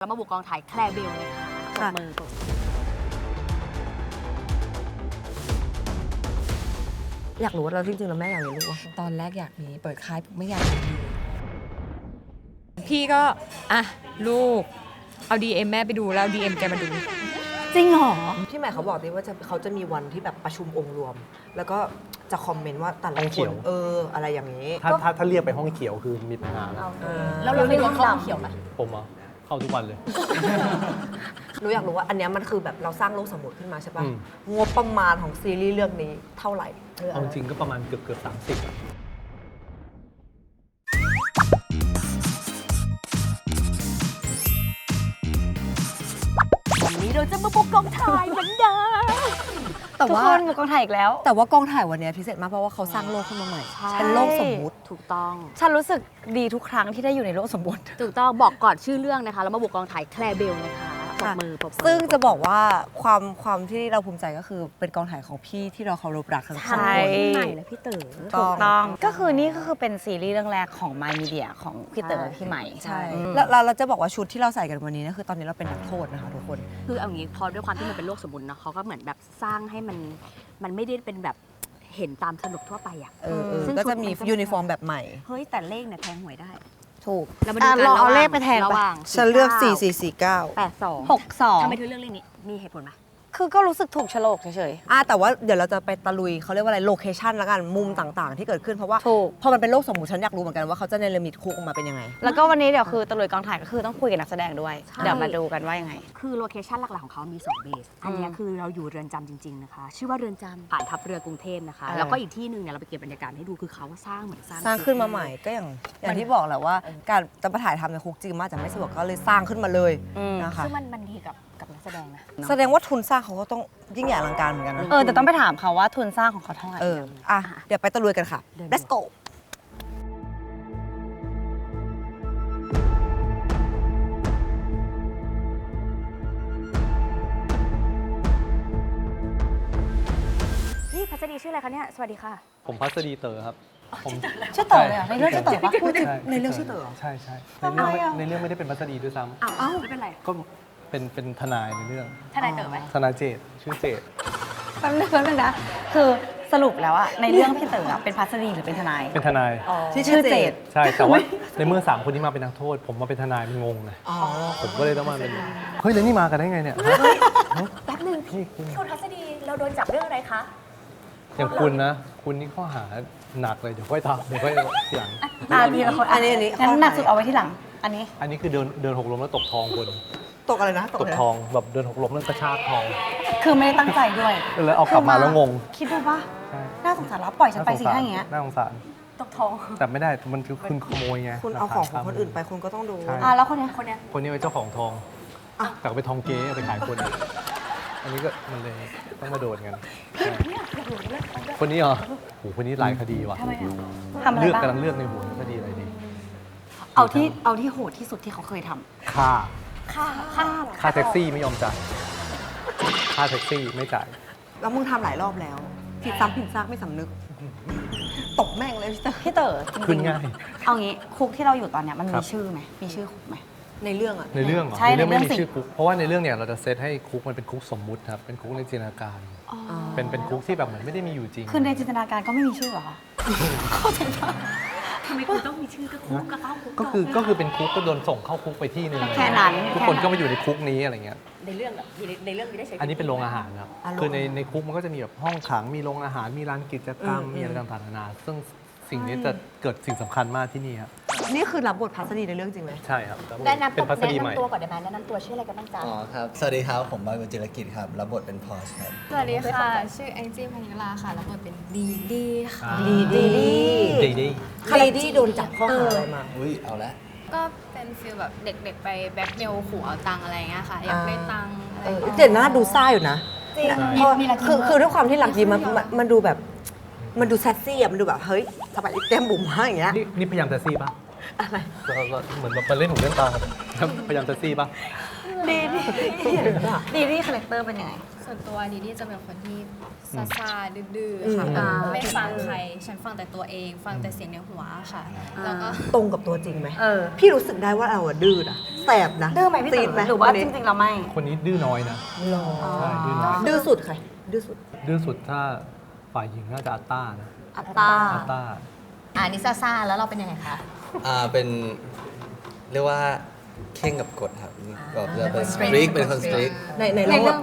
แล้วมาบุกกองถ่ายแคลร์เบลเลยค่ะปรบมืออยากรู้ว่าเราจริงๆแล้วแม่อยากมีลูกวะ ตอนแรกอยากมีเปิดค่ายไม่อยากมีพี่ก็อ่ะลูกเอา DM แม่ไปดูแล้ว DM แกมาดูจริงเหรอพี่ใหม่เขาบอกดิว่าเขาจะมีวันที่แบบประชุมองค์รวม แล้วก็จะคอมเมนต์ว่าแต่ละคนอะไรอย่างนี้ถ้าเรียกไปห้องเขียวคือมีปัญหาแล้วเราไม่รู้เข้าห้องเขียวไหมผมอ่ะเข้าทุกวันเลยหนูอยากรู้ว่าอันนี้มันคือแบบเราสร้างโลกสมมติขึ้นมาใช่ป่ะงบประมาณของซีรีส์เรื่องนี้เท่าไหร่เอาจริงก็ประมาณเกือบ30อ่ะวันนี้เราจะมาบุกกองถ่ายเหมือนเดิมแต่ว่าทุกคนบุกกองถ่ายอีกแล้ว แต่ว่ากองถ่ายวันนี้พิเศษมากเพราะว่าเขาสร้างโลกขึ้นมาใหม่เป็นโลกสมมุติถูกต้อง ฉันรู้สึกดีทุกครั้งที่ได้อยู่ในโลกสมบูรณ์ถูกต้องบอกก่อนชื่อเรื่องนะคะแล้วมาบุกกองถ่ายแคลร์เบลนะคะปรบมือซึ่งจะบอกว่าความที่เราภูมิใจก็คือเป็นกองถ่ายของพี่ที่เราเคารพรักทั้งสองคนใช่และพี่เต๋อถูกต้องก็คือนี่ก็คือเป็นซีรีส์เรื่องแรกของ My Media ของพี่เต๋อพี่ใหม่ใช่แล้วเราจะบอกว่าชุดที่เราใส่กันวันนี้นะคือตอนนี้เราเป็นนักโทษนะคะทุกคนคือเอางี้พอด้วยความที่มันเป็นโลกสมมุติเนาะเขาก็เหมือนแบบสร้างให้มันไม่ได้เป็นแบบเห็นตามถนนทั่วไปอ่ะก็จะมียูนิฟอร์มแบบใหม่เฮ้ยแต่เลขเนี่ยแทงหวยได้ถูกเรามาดูกันเอาเลขไปแทง ระหว่าง ฉันเลือก 4449 82 62ทำไมเธอเลือกเลขนี้มีเหตุผลไหมคือก็รู้สึกถูกโฉลกเฉยๆแต่ว่าเดี๋ยวเราจะไปตะลุยเขาเรียกว่าอะไรโลเคชันละกันมุมต่างๆที่เกิดขึ้นเพราะว่าพอมันเป็นโลกสมมุติฉันอยากรู้เหมือนกันว่าเขาจะเนรมิตคุกออกมาเป็นยังไงแล้วก็วันนี้เดี๋ยวคือตะลุยกองถ่ายก็คือต้องคุยกับนักแสดงด้วยเดี๋ยวมาดูกันว่ายังไงคือโลเคชันหลักๆของเขามี2เบสอันนี้คือเราอยู่เรือนจำจริงๆนะคะชื่อว่าเรือนจำผ่านทัพเรือกรุงเทพนะคะแล้วก็อีกที่นึงเนี่ยเราไปเก็บบรรยากาศให้ดูคือเขาสร้างเหมือนสร้างขึ้นมาใหม่ก็อย่างที่บอกแหละว่าการจะมาถ่ายทำในคุกจริงมากจะไม่สะดวกก็เลยสร้างขึ้นมาเลยนะคะซึ่งมันดีกับนักแสดงนะแสดงว่าทุนสร้างเขาก็ต้องยิ่งใหญ่อลังการเหมือนกันนะแต่ต้องไปถามเขาว่าทุนสร้างของเขาเท่าไหร่เดี๋ยวไปตะลุยกันค่ะ let's go นี่พัสดีชื่ออะไรคะเนี่ยสวัสดีค่ะผมพัสดีเต๋อครับผมชื่อเต๋อเลยเหรอในเรื่องชื่อเต๋อปะในเรื่องชื่อเต๋อใช่ในเรื่องไม่ได้เป็นพัสดีด้วยซ้ำอ้าวไม่เป็นไรก็เป็นทนายในเรื่องทนายเต๋อไหมทนายเจตชื่อเจตแป๊บนึงนะคือสรุปแล้วอะในเรื่องพี่เต๋อเป็นพัสดีหรือเป็นทนายเป็นทนายที่ชื่อเจตใช่แต่ว่าในเมื่อ3คนนี้มาเป็นนักโทษผมมาเป็นทนายมันงงไงผมก็เลยต้องมาเป็นเฮ้ยแล้วนี่มากันได้ไงเนี่ยแป๊บนึงคุณพัสดีเราโดนจับเรื่องอะไรคะอย่างคุณนะคุณนี่ข้อหาหนักเลยเดี๋ยวค่อยตามเดี๋ยวค่อยทีหลังทีละคนอันนี้งั้นหนักสุดเอาไว้ที่หลังอันนี้คือเดินหกล้มแล้วตกทองคนตกอะไรนะตกทองแบบเดินหกล้มแล้วกระชากทองคือไม่ได้ตั้งใจด้วยเลยเอากลับมาแล้วงงคิดดูป่ะน่าสงสารแล้วปล่อยฉันไปสิถ้าอย่างเงี้ยน่าสงสารตกทองแต่ไม่ได้มันคือคุณขโมยไงคุณเอาของคนอื่นไปคุณก็ต้องดูแล้วคนนี้เป็นเจ้าของทองแต่เป็นทองเก๊เอาไปขายคนอันนี้ก็มันเลยต้องมาโดนกันคนนี้เหรอโหคนนี้หลายคดีว่ะเลือกกำลังเลือกในหัวคดีอะไรดีเอาที่โหดที่สุดที่เขาเคยทำค่าแท็กซี่ไม่ยอมจ่ายค่าแท็กซี่ไม่จ่ายแล้วมึงทำหลายรอบแล้วผิดซ้ำผิดซากไม่สำนึกตบแม่งเลยพี่เต๋อขึ้นง่ายเอางี้คุกที่เราอยู่ตอนเนี้ยมันมีชื่อไหมมีชื่อคุกไหมในเรื่องอะในเรื่องใช่ในเรื่องไม่มีชื่อคุกเพราะว่าในเรื่องเนี่ยเราจะเซตให้คุกมันเป็นคุกสมมุติครับเป็นคุกในจินตนาการเป็นคุกที่แบบเหมือนไม่ได้มีอยู่จริงคือในจินตนาการก็ไม่มีชื่อเหรอคะทำไมคุณต้องมีชื่อก็คุกก็เข้าคุกก็คือเป็นคุกก็โดนส่งเข้าคุกไปที่นึงแค่นั้นทุกคนก็มาอยู่ในคุกนี้อะไรเงี้ยในเรื่องไม่ได้ใช้อันนี้เป็นโรงอาหารครับคือในคุกมันก็จะมีแบบห้องขังมีโรงอาหารมีร้านกิจกรรมมีอะไรต่างๆนานาซึ่งสิ่งนี้จะเกิดสิ่งสำคัญมากที่นี่ครับนี่คือรับบทพัสดีในเรื่องจริงไหมใช่ครับแนะนำตัวก่อนได้ไหมแนะนำตัวชื่ออะไรกันบ้างจ๊ะครับสวัสดีครับผมบอยจิรกิจครับรับบทเป็นพอชครับสวัสดีค่ะชื่อแองจี้พนิลาค่ะรับบทเป็นดีดีค่ะดีโดนจับข้อหาอะไรมาเอาละก็เป็นฟีลแบบเด็กๆไปแบ็คเมลขู่เอาตังอะไรเงี้ยค่ะอยากได้ตังเจนหน้าดูซ่าอยู่นะคือด้วยความที่หลักดีมันดูแบบมันดูแซสซี่อะมันดูแบบเฮ้ยสบายเต็มบุ๋มมากอย่างเงี้ยนี่พยายามแซสซี่ป่ะอะไรเหมือนแบบมาเล่นหูเล่นตาพยายามแซสซี่ป่ะ ดีที่คาแรคเตอร์เป็นยังไง ส่วนตัวดีดีจะเป็นคนที่ซ่าๆดื้อๆค่ะไม่ฟังใครฉันฟังแต่ตัวเองฟังแต่เสียงในหัวค่ะแล้วก็ ตรงกับตัวจริงไหมพี่รู้สึกได้ว่าเราอะดื้อนะแสบนะ ดื้อไหมพี่เต๋อหรือว่าจริงๆเราไม่ คนนี้ดื้อน้อยนะใช่ดื้อน้อย ดื้อสุดใครดื้อสุด ดื้อสุดถ้าฝ่ายหญิงน่าจะอัตตานะ อัตตา อัตตา นี่ซ่าๆแล้วเราเป็นยังไงคะ เป็นเรียกว่าเข่งกับกฎครับแบบจะเป็นสตรีกเป็นคนสตรีก ไห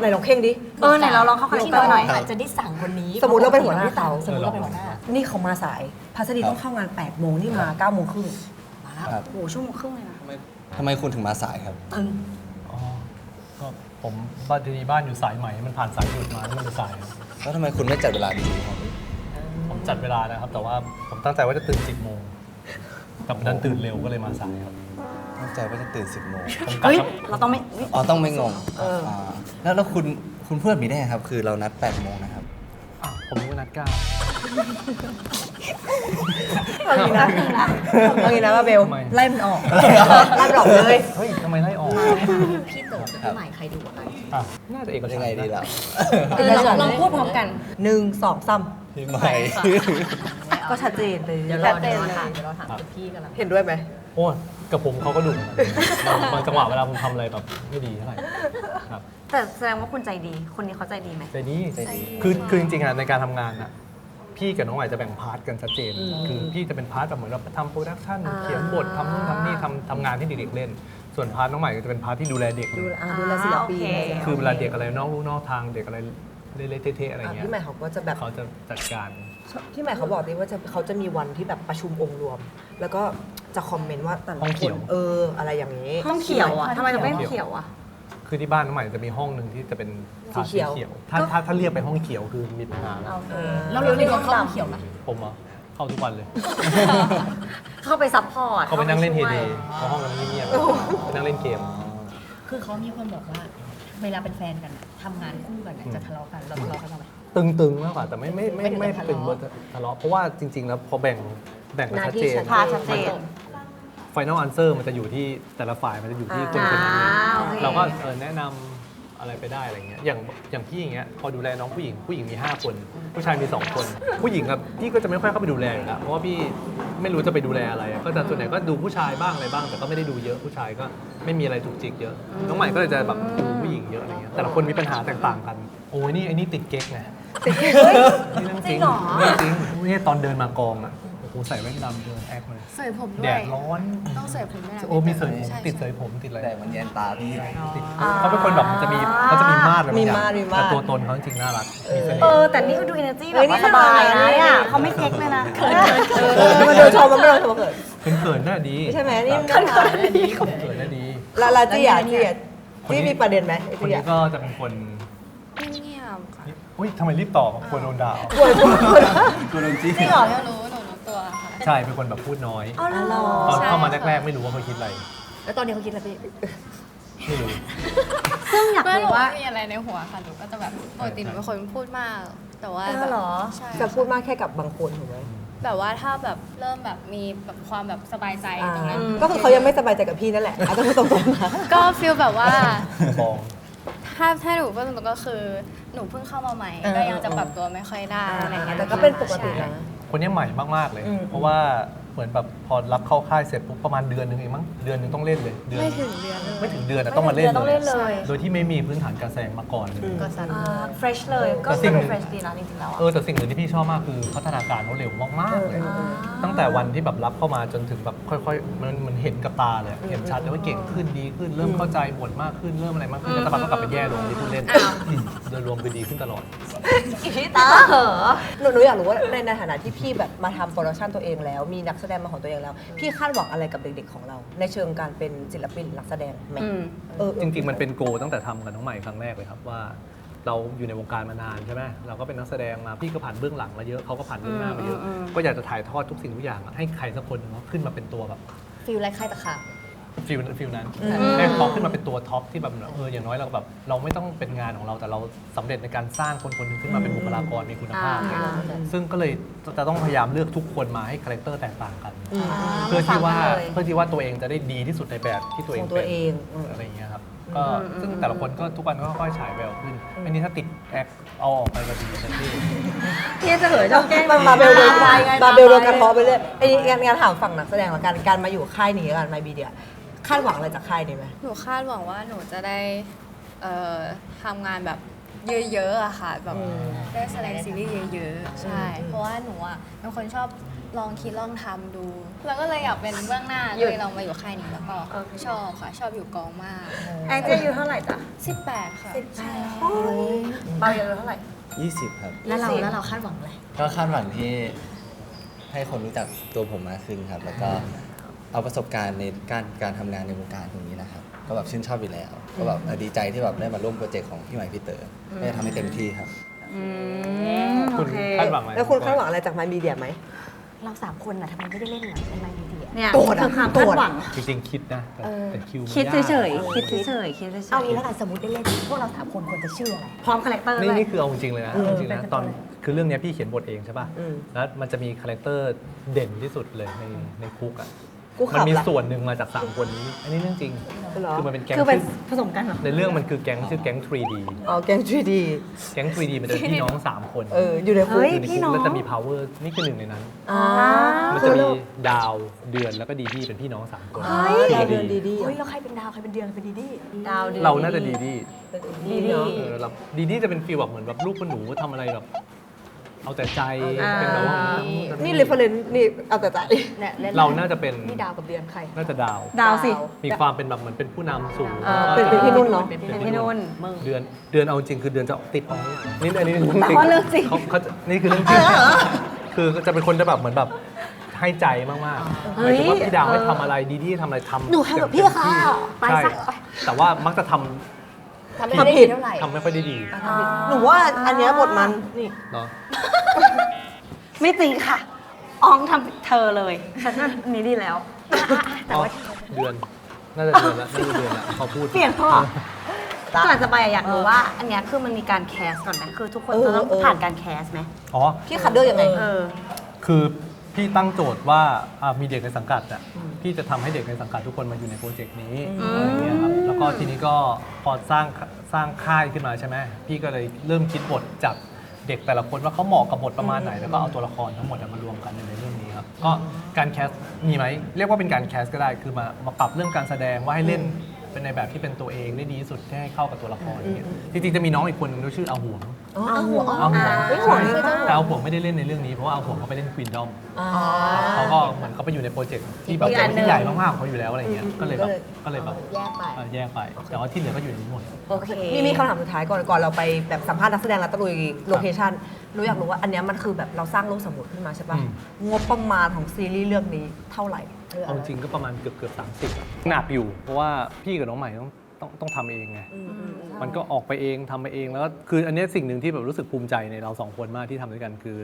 นลองเข่งดิ ไหนเราลองเข้าคาแรคเตอร์หน่อย อาจจะได้สั่งคนนี้ สมมุติเราเป็นหัวหน้าเขา สมมติเราเป็นหัวหน้า นี่เขามาสายพัสดีต้องเข้างาน8 โมงนี่มา9 โมงครึ่ง ครับ โอ้โหชั่วโมงครึ่งเลยนะ ทำไมคุณถึงมาสายครับ อ๋อก็ผมบ้านอยู่สายใหม่มันผ่านสายหยุดมาแล้วมันจะสายครับ แล้วทำไมคุณไม่จัดเวลาดีๆครับ ผมจัดเวลานะครับ แต่ว่าผมตั้งใจว่าจะตื่น 10 โมงแต่ดันตื่นเร็วก็เลยมาสายครับ ตั้งใจว่าจะตื่น 10 โมง ผมกะ เฮ้ย ครับ เราต้องไม่ อ๋อต้องไม่งงแล้วคุณพูดแบบนี้ได้ไงครับ คือเรานัด 8 โมงนะครับ ผมรู้ว่านัด9 เอางี้นะว่าเบล ทำไม ไล่มันออกไล่มันออกเลย เฮ้ยทำไมไล่ออก พี่เต๋อกับพี่ใหม่ใครดูกว่ากัน น่าจะเอกฉัน ยัง ท์ ไง นะ ดีล่ะ ลองพูดพร้อมกัน 1 2 3 พี่ใหม่ ก็ชัดเจนเลย เดี๋ยวเราถามพี่กันละ เห็นด้วยไหม โอ้กับผมเขาก็ดุเหมือนกันบางจังหวะเวลาผมทำอะไรแบบไม่ดีเท่าไหร่ครับ แต่แสดงว่าคุณใจดี คนนี้เขาใจดีไหม ใจดี ใจดี คือจริงๆอะในการทำงานอะพี่กับน้องใหม่จะแบ่งพาร์ทกันชัดเจน คือพี่จะเป็นพาร์ทแบบเหมือนเราทำโปรดักชั่นเขียนบททำนู่นทำนี่ทำงานที่เด็กๆเล่น ส่วนพาร์ทน้องใหม่ก็จะเป็นพาร์ทที่ดูแลเด็กเลย ดูแลศิลปิน โอเค คือเวลาเด็กอะไรนอกลู่นอกทางเด็กอะไรเละๆเทะๆอะไรเงี้ย พี่ใหม่เขาก็จะแบบ เขาจะจัดการ พี่ใหม่เขาบอกดิว่าเขาจะมีวันที่แบบประชุมองค์รวม แล้วก็จะคอมเมนต์ว่าแต่ละ ห้อง ค เขี น ยว อะไรอย่างนี้ ห้องเขียวอ่ะทำไมถึงไม่ห้องเขียวอ่ะ คือที่บ้านน้องใหม่จะมีห้องหนึ่งที่จะเป็นทา สีเขียว ถ้าเรียกไปห้องเขียวคือมีปัญหาแล้ว แล้วเราเรียกว่าเข้าเขียวนะ ผมเหรอเข้าทุกวันเลย เข้าไปซัพพอร์ต เขาไปนั่งเล่นเฮเดย์เพราะห้องนั้นเงียบๆไปนั่งเล่นเกม คือเขามีคนบอกว่า เวลาเป็นแฟนกันทำงานคู่กันจะทะเลาะกันเราทะเลาะกันทำไม ตึงๆมากกว่าแต่ไม่เป็นบททะเลาะเพราะว่าจริง ๆ แล้วพอแบ่งกันชัดเจน พาชัดเจน Final Answer มันจะอยู่ที่แต่ละฝ่ายมันจะอยู่ที่คนคนนั้น โอเค เราก็แนะนำอะไรไปได้อะไรเงี้ยอย่างพี่อย่างเงี้ยพอดูแลน้องผู้หญิงมี5 คนผู้ชายมี 2 คน ผู้หญิงครับพี่ก็จะไม่ค่อยเข้าไปดูแลอยู่แล้วเพราะว่าพี่ไม่รู้จะไปดูแลอะไรก็จะส่วนใหญ่ก็ดูผู้ชายบ้างอะไรบ้างแต่ก็ไม่ได้ดูเยอะผู้ชายก็ไม่มีอะไรจุกจิกเยอะน้องใหม่ก็เลยจะแบบดูผู้หญิงเยอะอะไรเงี้ยแต่ละคนมีปัญหาแตกต่างกันโอ้ยนี่ไอ้นี่ติดเก๊กไงนี่เรื่องจริงจริงนี่ตอนเดินมากองอ่ะโอ้โหใส่แว่นดำเดินแอคเลย เสยผมด้ แด วย ดร้อน ต้องเสยผมด้วยนะ โอ้มีเสยผม ใช่ ติดเสยผมติดอะไร แต่มันแยนตาพี่ ติดเขาเป็นคนแบบมันจะมีมาดอะไรบางอย่าง มีมาด แต่ตัวตนเขาจริงๆน่ารักมีเสน่ เออ ห์ แต่นี่ก็ดู energy แบ เฮ้ บ ยนี่ ว่าสบายนะ น่ารักนะ เนี่ยเขาไม่เก๊กเลยนะ มันเดินชมมันไม่เดินชมเกิด เขินๆน่าดี ใช่ไหมนี่ เขินๆน่าดี ลาจีอ่ะที่มีประเด็นไหม คน จี นี้ อ่ะ ก็จะเป็นคน เงียบๆค่ะ อุ้ยทำไมรีบตอบกลัวโดนด่า ป่วย กูโดนจี้ จริงเหรอไม่รู้หนูรู้ตัวค่ะ ใช่เป็นคนแบบพูดน้อย อ๋อเหรอ ตอน ใช่ เข้ามาแรกๆไม่รู้ว่าเขาคิดอะไร แล้วตอนนี้เขาคิดอะไรพี่ ไม่รู้ ซึ่งอยาก ไม่ รู้ รู้ ว่า ว่ามีอะไรในหัวค่ะหนูก็จะแบบปกติหนูเป็นคนพูดมาก แต่ว่า เหรอ ใช่ จะพูดมากแค่กับบางคนถูกไหม แบบว่าถ้าแบบเริ่มแบบมีแบบความแบบสบายใจตรงนั้น ก็คือเขายังไม่สบายใจกับพี่นั่นแหละเอาต้องพูดตรงๆนะ ก็ฟีลแบบว่า บอง ถ้าหนูพูดตรงๆก็คือหนูเพิ่งเข้ามาใหม่ก็ยังจะปรับตัวไม่ค่อยได้อะไรเงี้ย แต่ก็เป็นปกตินะ คนนี้ใหม่มากๆเลย เพราะว่าเหมือนแบบพอรับเข้าค่ายเสร็จปุ๊บประมาณเดือนหนึงเองมั้งเดือนหนึงต้องเล่นเลยไม่ถึงเดือนอะต้องมาเล่น ต้องเล่นเลย โดยที่ไม่มีพื้นฐานการแสดงมาก่อนเลย ก็สั้น fresh เลย ก็ แต่สิ่ง fresh ดีนะจริงๆแล้วอะ แต่สิ่งหนึ่งที่พี่ชอบมากคือพัฒนาการเขาเร็วมากๆเลย ตั้งแต่วันที่แบบรับเข้ามาจนถึงแบบค่อยๆมันเห็นกับตาเลยเห็นชัดเลยว่าเก่งขึ้นดีขึ้นเริ่มเข้าใจบทมากขึ้นเริ่มอะไรมากขึ้นแล้วสักพักก็กลับไปแย่ลงที่พูดเล่นโดยรวมคือดีขึ้นตลอด หนูอยากรู้ว่าในฐานะที่พี่แบบมาทำโปรดักชันตัวเองแล้วมีนักแสดงมาของตัวเองแล้ว พี่คาดหวังอะไรกับเด็กๆของเรา ในเชิงการเป็นศิลปินนักแสดงไหมจริงๆมันเป็นโกตั้งแต่ทำกับน้องใหม่ครั้งแรกเลยครับว่าเราอยู่ในวงการมานานใช่ไหมเราก็เป็นนักแสดงมาพี่ก็ผ่านเบื้องหลังมาเยอะเขาก็ผ่านเบื้องหน้ามาเยอะก็อยากจะถ่ายทอดทุกสิ่งทุกอย่างให้ใครสักคนหนึงเขาขึ้นมาเป็นตัวแบบ ฟิลไรใครตะขาบ ฟิลนั้นให้เขาขึ้นมาเป็นตัวท็อปที่แบบอย่างน้อยเราแบบเราไม่ต้องเป็นงานของเราแต่เราสำเร็จในการสร้างคนคนหนึงขึ้นมาเป็นบุคลากรมีคุณภาพเนี่ยซึ่งก็เลยจะต้องพยายามเลือกทุกคนมาให้คาแรคเตอร์แตกต่างกัน เพื่อที่ว่าตัวเองจะได้ดีที่สุดในแบบที่ตัวเอง ของตัว เป็น เอง อะไรอย่างเงี้ยครับก็ ก็ซึ่งแต่ละคนก็ทุกวันก็ค่อยๆฉายแววขึ้นอันนี้ถ้าติดแอคเอาออกไปก็ดีแต่ที่ พี่จะเหลือชอบแกล้ง มันมาเบลโดนมาเบลโดนกระเทาะไปเลยไอ้งานถามฝั่งนักแสดงละกันการมาอยู่ค่ายนี้กันไมบีเดียคาดหวังอะไรจากค่ายนี้ไหม หนูคาดหวังว่าหนูจะได้ทำงานแบบเยอะๆอะค่ะแบบได้แสดงซีรีส์เยอะๆใช่เพราะว่าหนูอะเป็นคนชอบลองคิดลองทำดู แล้วก็เลยอยากเป็นเบื้องหน้าเลยลองมาอยู่ค่ายนี้แล้วก็ชอบค่ะชอบอยู่กองมาก แองเจิลอยู่เท่าไหร่จ๊ะ 18 ค่ะใช่ เบาอยู่เท่าไหร่ 20 ครับ แล้วเราคาดหวังอะไร ก็คาดหวังที่ให้คนรู้จักตัวผมมากขึ้นครับ แล้วก็เอาประสบการณ์ในการทำงานในวงการตรงนี้นะครับ ก็แบบชื่นชอบอยู่แล้ว ก็แบบดีใจที่แบบได้มาร่วมโปรเจกต์ของพี่ใหม่พี่เต๋อก็จะทำให้เต็มที่ครับ คุณคาดหวังอะไร แล้วคุณคาดหวังอะไรจากไมบีเดียไหม เรา3 คนน่ะทำไมไม่ได้เล่นหนังในไมบีเดีย เนี่ย โกรธอะ คือความ โกร คา ธ ดหวัง จริงๆคิดนะแต่คิวมัน คิด ยาก เฉยๆคิดเฉยๆคิดเฉยๆ เอางี้แล้วกันสมมติได้เล่นพวกเรา3 คนควรจะชื่ออะไร พร้อมคาแรคเตอร์ นี่ ด้วย นี่คือเอาจริงๆเลยนะเอาจริงๆนะตอนคือเรื่องเนี้ยพี่เขียนบทเองใช่ป่ะแล้วมันจะมีคาแรคเตอร์เด่นที่สุดเลยในคุกอ่ะ กู มัน ขับ มี ละ ส่วนหนึ่งมาจาก3 คนนี้ อันนี้เรื่องจริง เหรอ คือมันเป็นแก๊ง คือเป็น ชื่อ ผสมกันเหรอ ในเรื่องมันคือแก๊งชื่อแก๊ง 3D อ๋อแกง 3D แก๊ง 3D มันจะเป็นพี่น้อง 3 คน อยู่ในคุก เฮ้ย อยู่ใน พี่ คุก น้อง แล้วจะมี power นี่คือหนึ่งในนั้น อ๋อ มันจะมีดาวเดือนแล้วก็ดีดีเป็นพี่น้อง3 คน ดาวเดือนดีดี เฮ้ยแล้วใครเป็นดาวใครเป็นเดือนเป็นดีดี ดาวดี เราน่าจะดีดี ดีดี เราดีดีจะเป็นฟีลแบบเหมือนแบบลูกคุณหนูทำอะไรแบบเอาแต่ใจเป็นแบบว่า นี่เรฟเฟรนซ์นี่เอาแต่ใจ เนี่ยล่ เราน่าจะเป็น นี่ดาวกับเดือนใคร น่าจะดาว ดาวสิ มีความเป็นแบบเหมือนเป็นผู้นำสูง เป็นพี่นุ่นเนาะ เป็นพี่นุ่น เดือนเอาจริงคือเดือนจะติดออกนี่อันนี้เรื่องจริง แต่ว่าเรื่องจริง เขาจะนี่คือเรื่องจริงคือจะเป็นคนจะแบบเหมือนแบบให้ใจมากๆหมายถึงว่าพี่ดาวให้ทำอะไรดีๆทำอะไรทำ หนูทำกับพี่ค่ะไป ใช่ ซะ แต่ว่ามักจะทำ ทำไม่ได้ดีเท่าไหร่ ทำไม่ค่อยได้ดี หนูว่าอันเนี้ยบทมันนี่ เนาะ ไม่จริงค่ะอองทำเธอเลยฉันว่าอันนี้ดีแล้ว อ๋อเดือนน่าจะเดือนละนี่เดือนละพอพูด เปลี่ยนพ่อก่อนจะไปอะอยากรู้ว่าอันเนี้ยคือมันมีการแคสก่อนไหมคือทุกคนจะต้องผ่านการแคสไหม อ๋อ พี่คัดเลือกยังไง คือพี่ตั้งโจทย์ว่ามีเด็กในสังกัดอ่ะพี่จะทำให้เด็กในสังกัดทุกคนมาอยู่ในโปรเจกต์นี้อะไรเงี้ยครับแล้วก็ทีนี้ก็พอสร้างค่ายขึ้นมาใช่ไหมพี่ก็เลยเริ่มคิดบทจากเด็กแต่ละคนว่าเขาเหมาะกับบทประมาณไหนแล้วก็เอาตัวละครทั้งหมดมารวมกันในเรื่องนี้ครับก็การแคสมีไหมเรียกว่าเป็นการแคสก็ได้คือมาปรับเรื่องการแสดงว่าให้เล่นเป็นในแบบที่เป็นตัวเองได้ดีที่สุดให้เข้ากับตัวละครอย่างเงี้ยจริงๆจะมีน้องอีกคนนึงด้วยชื่ออาหวง เอาหัว อาหวง ห่วง แต่อาหวงไม่ได้เล่นในเรื่องนี้เพราะว่าอาหวงเขาไปเล่นควีนดอม เขาก็เหมือนเขาไปอยู่ในโปรเจกต์ที่แบบ อีกอันหนึ่ง ที่ใหญ่มากๆของเขาอยู่แล้วอะไรเงี้ยก็เลยแบบ แยกไป แยกไป แต่ว่าที่เหลือก็อยู่ในนี้หมด โอเค มีคำถามสุดท้ายก่อนเราไปแบบสัมภาษณ์นักแสดงแล้วตะลุยโลเคชั่นรู้อยากรู้ว่าอันเนี้ยมันคือแบบเราสร้างโลกสมมติขึ้นมาใช่ป่ะ งบประมาณของซีรีส์เรื่องนี้เท่าไหร่ เอาจริงก็ประมาณเกือบ30หนักอยู่ เพราะว่าพี่กับน้องใหม่ต้องทำเองไงมันก็ออกไปเองทำไปเองแล้วก็คืออันเนี้ยสิ่งหนึ่งที่แบบรู้สึกภูมิใจในเรา2 คนมากที่ทำด้วยกันคือ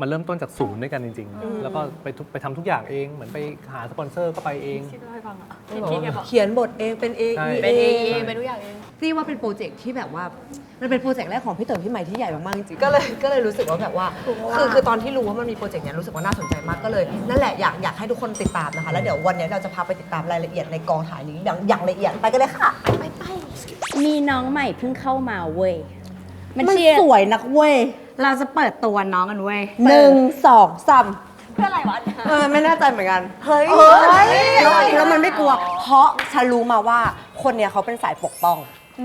มันเริ่มต้นจากศูนย์ด้วยกันจริงๆ แล้วก็ไปทำทุกอย่างเองเหมือนไปหาสปอนเซอร์ก็ไปเอง เขียนบทเองเป็นเอง ใช่ เป็นเองเป็นทุกอย่างเอง นี่ว่าเป็นโปรเจกต์ที่แบบว่ามันเป็นโปรเจกต์แรกของพี่เต๋อพี่ใหม่ที่ใหญ่มากๆจริงๆก็เลยรู้สึกว่าแบบว่าคือตอนที่รู้ว่ามันมีโปรเจกต์เนี้ยรู้สึกว่าน่าสนใจมากก็เลยนั่นแหละอยากให้ทุกคนติดตามนะคะแล้วเดี๋ยววันนี้เราจะพาไปติดตามรายละเอียดในกองถ่ายนี้อย่างละเอียดไปกันเลยค่ะ มีน้องใหม่เพิ่งเข้ามาเว้ย มัน ชื่อ สวยนักเว้ย เราจะเปิดตัวน้องกันเว้ย 1 2 3 เพื่ออะไรวะ ไม่แน่ใจเหมือนกันเฮ้ยแล้วมันไม่กลัว เพราะฉันรู้มาว่าคนเนี้ยเขาเป็นสายปกป้อง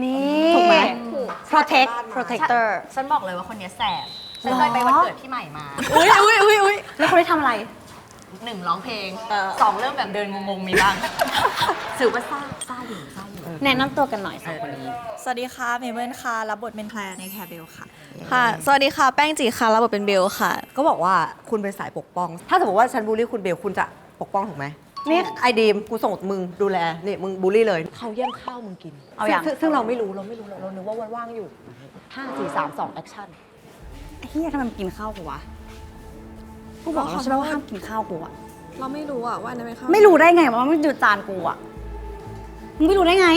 นี่ ถูกไหม protector ฉันบอกเลยว่าคนนี้แสบฉันเคยไปวันเกิดพี่ใหม่มา อุ้ยแล้วเขาได้ทำอะไร 1 ร้องเพลง 2 เริ่มแบบเดินงงๆมีบ้างสื่อว่าซ่าอยู่ แนะนำตัวกันหน่อยสองคนนี้ สวัสดีค่ะเมเบิลค่ะ รับบทเป็นแคลร์ในแคร์เบลค่ะ ค่ะ สวัสดีค่ะ แป้งจีค่ะ รับบทเป็นเบลค่ะ ก็บอกว่าคุณเป็นสายปกป้อง ถ้าสมมติว่าฉันบูลลี่คุณเบลคุณจะปกป้องถูกไหม นี่ ไอดีมกูส่งมึงดูแลนี่มึงบูลลี่เลยเขาแย่งข้าวมึงกิน เอาอย่าง ซึ่งเราไม่รู้เรานึกว่าว่างอยู่5 4 3 2แอคชั่น ไอ้เฮียทำไมมันกินข้าวกูวะ กูบอกแล้วใช่ไหมว่าห้ามกินข้าวกูอะ เราไม่รู้อะว่าอันนั้นเป็นข้าว ไม่รู้ได้ไงว่ามันอยู่จานกูอะมึงไม่รู้ได้ไง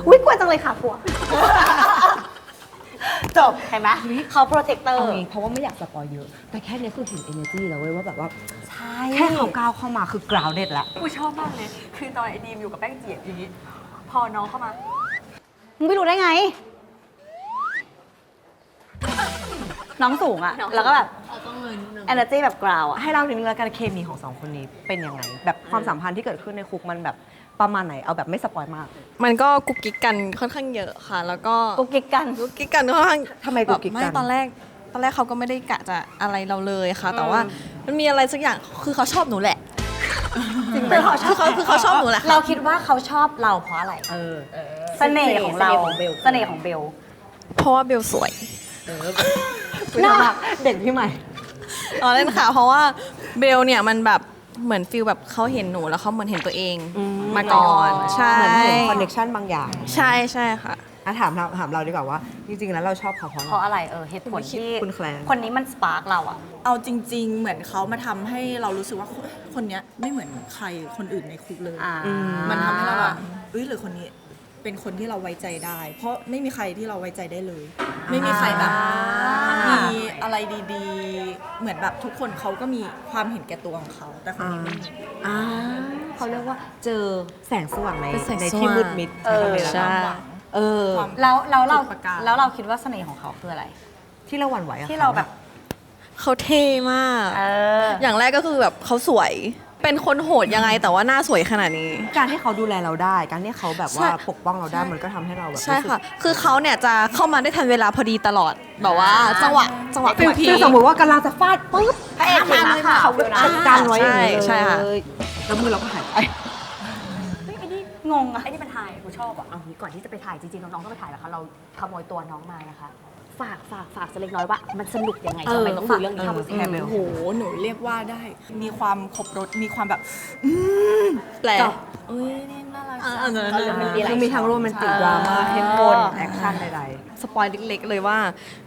อุ้ยกลัวจังเลยค่ะกลัว จบเห็นไหมเขาโปรเทคเตอร์ เอางี้เพราะว่าไม่อยากสปอยเยอะ แต่แค่นี้คือเห็น energy แล้วเว้ยว่าแบบว่า ใช่ แค่เขาก้าวเข้ามาคือ grounded ละ กูชอบมากเลย คือตอนไอ้ดีมอยู่กับแป้งเจียบอย่างนี้ พอน้องเข้ามา มึงไม่รู้ได้ไง น้องสูงอะแล้วก็แบบ energy แบบกราวอะ ให้เล่าถึงเรื่องการเคมีของสองคนนี้เป็นยังไง แบบความสัมพันธ์ที่เกิดขึ้นในคุกมันแบบประมาณไหนเอาแบบไม่สปอยมาก มันก็กุ๊กกิ๊กกันค่อนข้างเยอะค่ะ แล้วก็ กุ๊กกิ๊กกัน กุ๊กกิ๊กกันค่อนข้าง ทำไมกุ๊กกิ๊กกัน ไม่ตอนแรกเขาก็ไม่ได้กะจะอะไรเราเลยค่ะ แต่ว่ามันมีอะไรสักอย่างคือเขาชอบหนูแหละจริงไหมคือเขาชอบหนูแหละค่ะ เราคิดว่าเขาชอบเราเพราะอะไรเสน่ห์ของเรา เสน่ห์ของเบล เพราะว่าเบลสวย น่ารักเด็กพี่ใหม่ อ๋อเล่นค่ะ เพราะว่าเบลเนี่ยมันแบบเหมือนฟีลแบบเขาเห็นหนูแล้วเขาเหมือนเห็นตัวเองมาก่อนใช่ เหมือนเห็นคอนเนคชั่นบางอย่าง ใช่ใช่ค่ะ ถามเราดีกว่าว่า จริงๆแล้วเราชอบเขาเพราะ เพราะอะไรเหตุผลที่ คุณแคลร์ คนนี้มันสปาร์กเราอะ เอาจริง ๆ เหมือนเขามาทำให้เรารู้สึกว่าคนเนี้ยไม่เหมือนใครคนอื่นในคุกเลย มันทำให้เราแบบหรือคนนี้เป็นคนที่เราไว้ใจได้ เพราะไม่มีใครที่เราไว้ใจได้เลย ไม่มีใครแบบมีอะไรดีๆ เหมือนแบบทุกคนเขาก็มีความเห็นแก่ตัวของเขา แต่คนนี้ไม่มี เขาเรียกว่าเจอแสงสว่างใน เป็นแสง ใน สว่าง ที่มืดมิด ใช่ แล้วเรา จุดประกาย แล้วเราคิดว่าเสน่ห์ของเขาคืออะไร ที่เราหวั่นไหวอะ ที่เราแบบ เขาเท่มาก อย่างแรกก็คือแบบเขาสวย เป็นคนโหดยังไงแต่ว่าหน้าสวยขนาดนี้ การที่เขาดูแลเราได้ การที่เขาแบบว่า ใช่ ปกป้องเราได้มันก็ทำให้เราแบบ ใช่ค่ะ คือเขาเนี่ยจะเข้ามาได้ทันเวลาพอดีตลอด แบบว่าจังหวะฟิลพี คือสมมติว่ากำลังจะฟาดปุ๊บ พระเอกเห็นไหมคะ เขาจัดการไว้อย่างนี้ ใช่ค่ะ เลยแล้วมือเราก็หายไป เฮ้ยไอ้นี่งงอะไอ้นี่มันถ่ายกูชอบอะเอางี้ก่อนที่จะไปถ่ายจริงๆน้องๆต้องไปถ่ายแล้วคะเราขโมยตัวน้องมานะคะฝากสักเล็กน้อยว่ามันสนุกยังไงทำไมต้องดูเรื่องนี้ โอ้โห หนูเรียกว่าได้ มีความครบรส มีความแบบ แปลก อุ้ยนี่น่ารัก คือมีทั้งโรแมนติกดราม่าเข้มข้นแอคชั่นใด สปอยเล็กๆเลยว่า